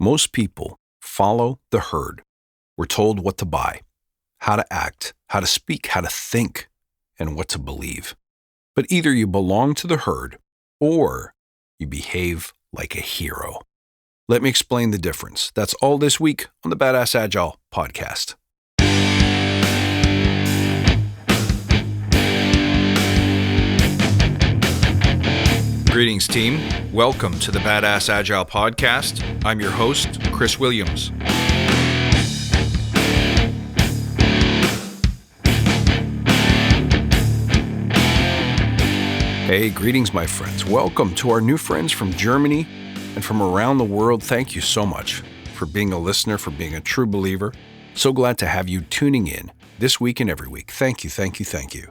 Most people follow the herd. We're told what to buy, how to act, how to speak, how to think, and what to believe. But either you belong to the herd or you behave like a hero. Let me explain the difference. That's all this week on the Badass Agile podcast. Greetings, team. Welcome to the Badass Agile podcast. I'm your host, Chris Williams. Hey, greetings, my friends. Welcome to our new friends from Germany and from around the world. Thank you so much for being a listener, for being a true believer. So glad to have you tuning in this week and every week. Thank you, thank you, thank you.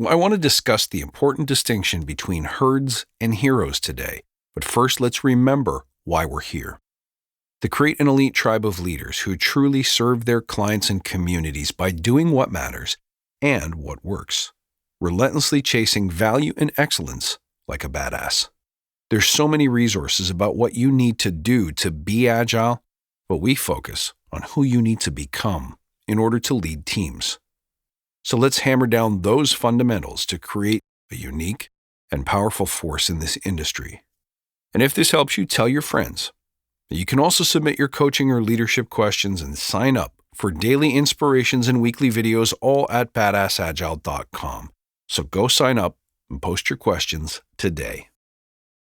I want to discuss the important distinction between herds and heroes today. But first, let's remember why we're here. To create an elite tribe of leaders who truly serve their clients and communities by doing what matters and what works. Relentlessly chasing value and excellence like a badass. There's so many resources about what you need to do to be agile, but we focus on who you need to become in order to lead teams. So let's hammer down those fundamentals to create a unique and powerful force in this industry. And if this helps you, tell your friends. You can also submit your coaching or leadership questions and sign up for daily inspirations and weekly videos, all at badassagile.com. So go sign up and post your questions today.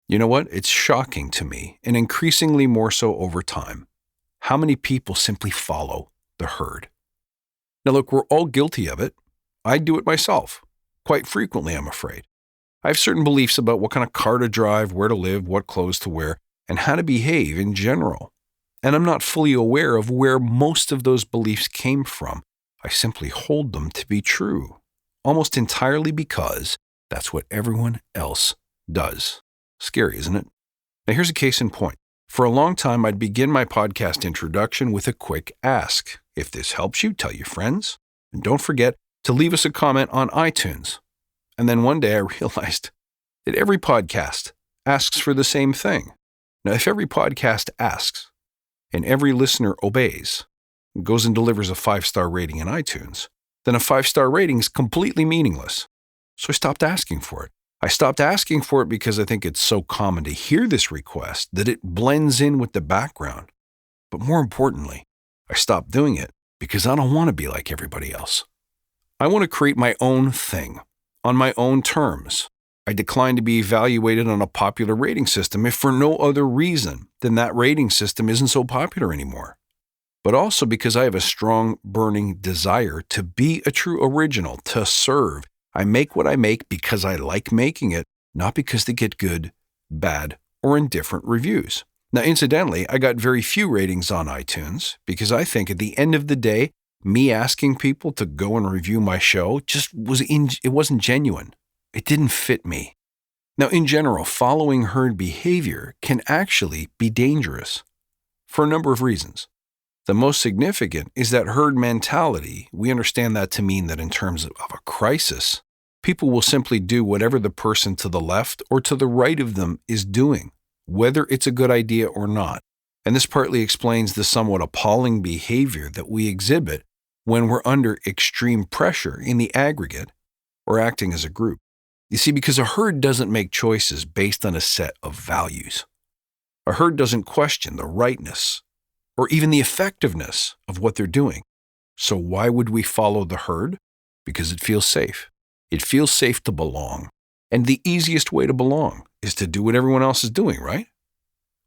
You know what? It's shocking to me, and increasingly more so over time, how many people simply follow the herd. Now look, we're all guilty of it. I do it myself, quite frequently, I'm afraid. I have certain beliefs about what kind of car to drive, where to live, what clothes to wear, and how to behave in general. And I'm not fully aware of where most of those beliefs came from. I simply hold them to be true, almost entirely because that's what everyone else does. Scary, isn't it? Now here's a case in point. For a long time, I'd begin my podcast introduction with a quick ask. If this helps you, tell your friends. And don't forget to leave us a comment on iTunes. And then one day I realized that every podcast asks for the same thing. Now, if every podcast asks and every listener obeys, goes and delivers a 5-star rating in iTunes, then a 5-star rating is completely meaningless. So I stopped asking for it. I stopped asking for it because I think it's so common to hear this request that it blends in with the background. But more importantly, I stopped doing it because I don't want to be like everybody else. I want to create my own thing, on my own terms. I decline to be evaluated on a popular rating system if for no other reason than that rating system isn't so popular anymore. But also because I have a strong, burning desire to be a true original, to serve. I make what I make because I like making it, not because they get good, bad, or indifferent reviews. Now, incidentally, I got very few ratings on iTunes because I think at the end of the day, me asking people to go and review my show it wasn't genuine. It didn't fit me. Now, in general, following herd behavior can actually be dangerous for a number of reasons. The most significant is that herd mentality. We understand that to mean that in terms of a crisis, people will simply do whatever the person to the left or to the right of them is doing, whether it's a good idea or not. And this partly explains the somewhat appalling behavior that we exhibit when we're under extreme pressure in the aggregate or acting as a group. You see, because a herd doesn't make choices based on a set of values. A herd doesn't question the rightness or even the effectiveness of what they're doing. So why would we follow the herd? Because it feels safe. It feels safe to belong. And the easiest way to belong is to do what everyone else is doing, right?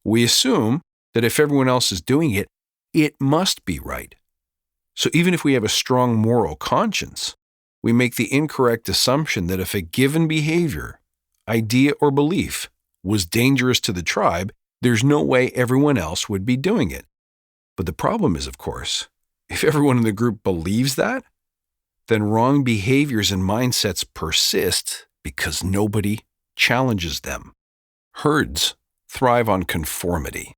We assume that if everyone else is doing it, it must be right. So even if we have a strong moral conscience, we make the incorrect assumption that if a given behavior, idea, or belief was dangerous to the tribe, there's no way everyone else would be doing it. But the problem is, of course, if everyone in the group believes that, then wrong behaviors and mindsets persist because nobody challenges them. Herds thrive on conformity.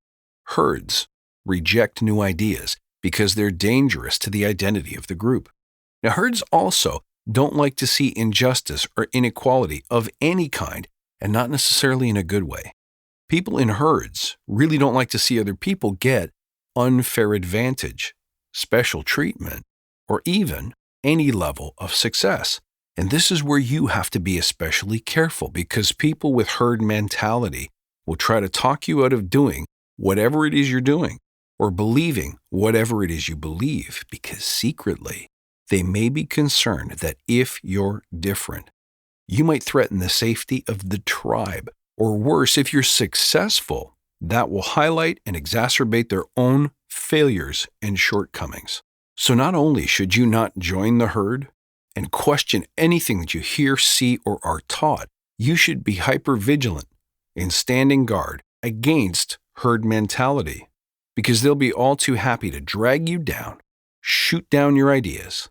Herds reject new ideas because they're dangerous to the identity of the group. Now, herds also don't like to see injustice or inequality of any kind, and not necessarily in a good way. People in herds really don't like to see other people get unfair advantage, special treatment, or even any level of success. And this is where you have to be especially careful, because people with herd mentality will try to talk you out of doing whatever it is you're doing or believing whatever it is you believe, because secretly they may be concerned that if you're different, you might threaten the safety of the tribe, or worse, if you're successful, that will highlight and exacerbate their own failures and shortcomings. So not only should you not join the herd and question anything that you hear, see, or are taught, you should be hypervigilant in standing guard against herd mentality, because they'll be all too happy to drag you down, shoot down your ideas,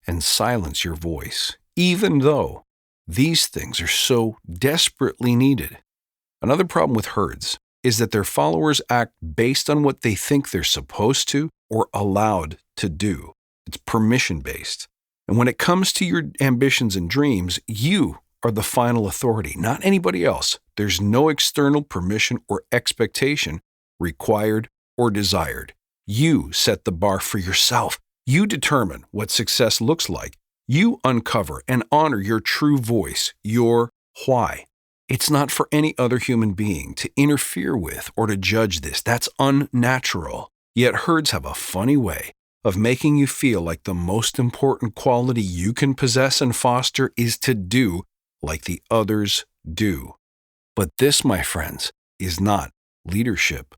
and silence your voice, even though these things are so desperately needed. Another problem with herds is that their followers act based on what they think they're supposed to or allowed to do. It's permission-based. And when it comes to your ambitions and dreams, you are the final authority, not anybody else. There's no external permission or expectation required or desired. You set the bar for yourself. You determine what success looks like. You uncover and honor your true voice, your why. It's not for any other human being to interfere with or to judge this. That's unnatural. Yet herds have a funny way of making you feel like the most important quality you can possess and foster is to do like the others do. But this, my friends, is not leadership.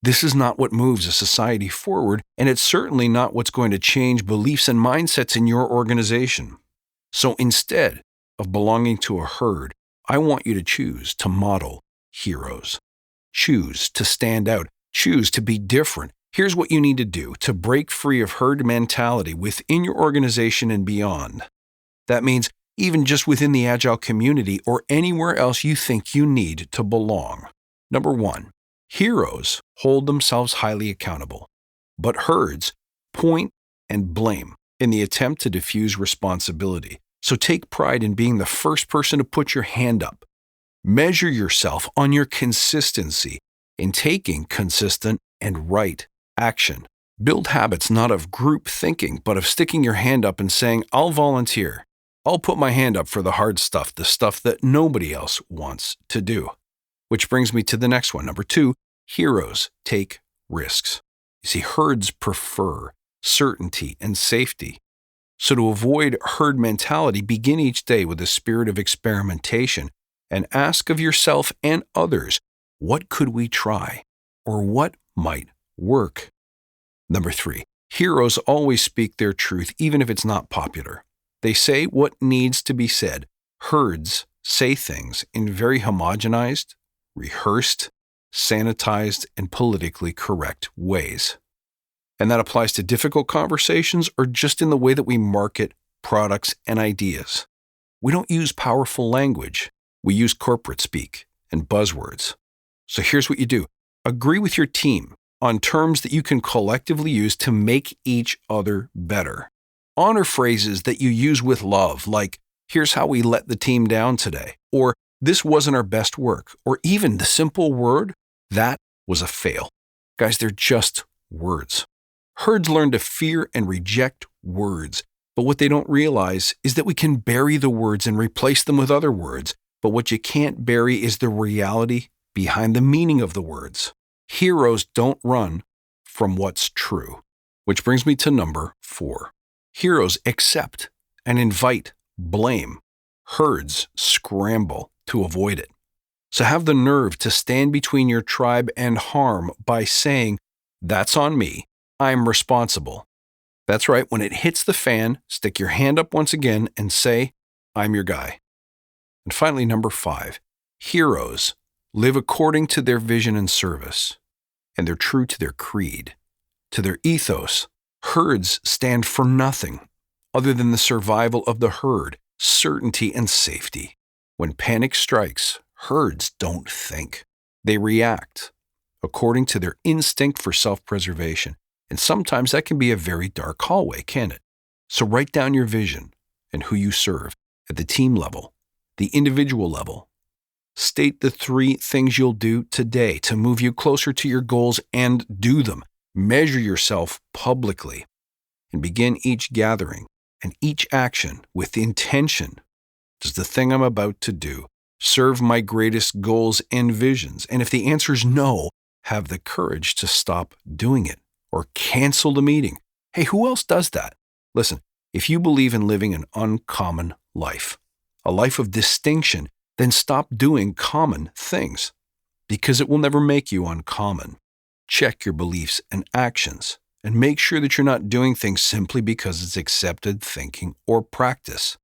This is not what moves a society forward, and it's certainly not what's going to change beliefs and mindsets in your organization. So instead of belonging to a herd, I want you to choose to model heroes. Choose to stand out. Choose to be different. Here's what you need to do to break free of herd mentality within your organization and beyond. That means even just within the Agile community or anywhere else you think you need to belong. Number 1, heroes hold themselves highly accountable, but herds point and blame in the attempt to diffuse responsibility. So take pride in being the first person to put your hand up. Measure yourself on your consistency in taking consistent and right action. Build habits not of group thinking, but of sticking your hand up and saying, I'll volunteer. I'll put my hand up for the hard stuff, the stuff that nobody else wants to do. Which brings me to the next one. Number 2, heroes take risks. You see, herds prefer certainty and safety. So to avoid herd mentality, begin each day with a spirit of experimentation and ask of yourself and others, what could we try? Or what might work? Number 3, heroes always speak their truth, even if it's not popular. They say what needs to be said. Herds say things in very homogenized, rehearsed, sanitized, and politically correct ways. And that applies to difficult conversations or just in the way that we market products and ideas. We don't use powerful language. We use corporate speak and buzzwords. So here's what you do. Agree with your team on terms that you can collectively use to make each other better. Honor phrases that you use with love, like, here's how we let the team down today, or this wasn't our best work, or even the simple word, that was a fail. Guys, they're just words. Herds learn to fear and reject words, but what they don't realize is that we can bury the words and replace them with other words, but what you can't bury is the reality behind the meaning of the words. Heroes don't run from what's true. Which brings me to number 4. Heroes accept and invite blame. Herds scramble to avoid it. So have the nerve to stand between your tribe and harm by saying, that's on me. I'm responsible. That's right. When it hits the fan, stick your hand up once again and say, I'm your guy. And finally, number 5, heroes live according to their vision and service, and they're true to their creed, to their ethos. Herds stand for nothing other than the survival of the herd, certainty and safety. When panic strikes, herds don't think. They react according to their instinct for self-preservation. And sometimes that can be a very dark hallway, can it? So write down your vision and who you serve at the team level, the individual level, State the 3 things you'll do today to move you closer to your goals and do them. Measure yourself publicly and begin each gathering and each action with the intention. Does the thing I'm about to do serve my greatest goals and visions? And if the answer is no, have the courage to stop doing it or cancel the meeting. Hey, who else does that? Listen, if you believe in living an uncommon life, a life of distinction, then stop doing common things because it will never make you uncommon. Check your beliefs and actions and make sure that you're not doing things simply because it's accepted thinking or practice.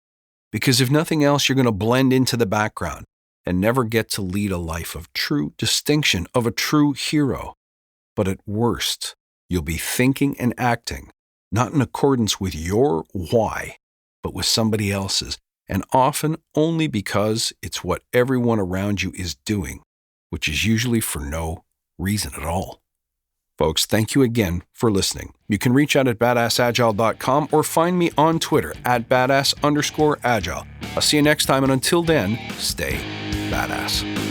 Because if nothing else, you're going to blend into the background and never get to lead a life of true distinction, of a true hero. But at worst, you'll be thinking and acting not in accordance with your why, but with somebody else's, and often only because it's what everyone around you is doing, which is usually for no reason at all. Folks, thank you again for listening. You can reach out at badassagile.com or find me on Twitter at badass_agile. I'll see you next time, and until then, stay badass.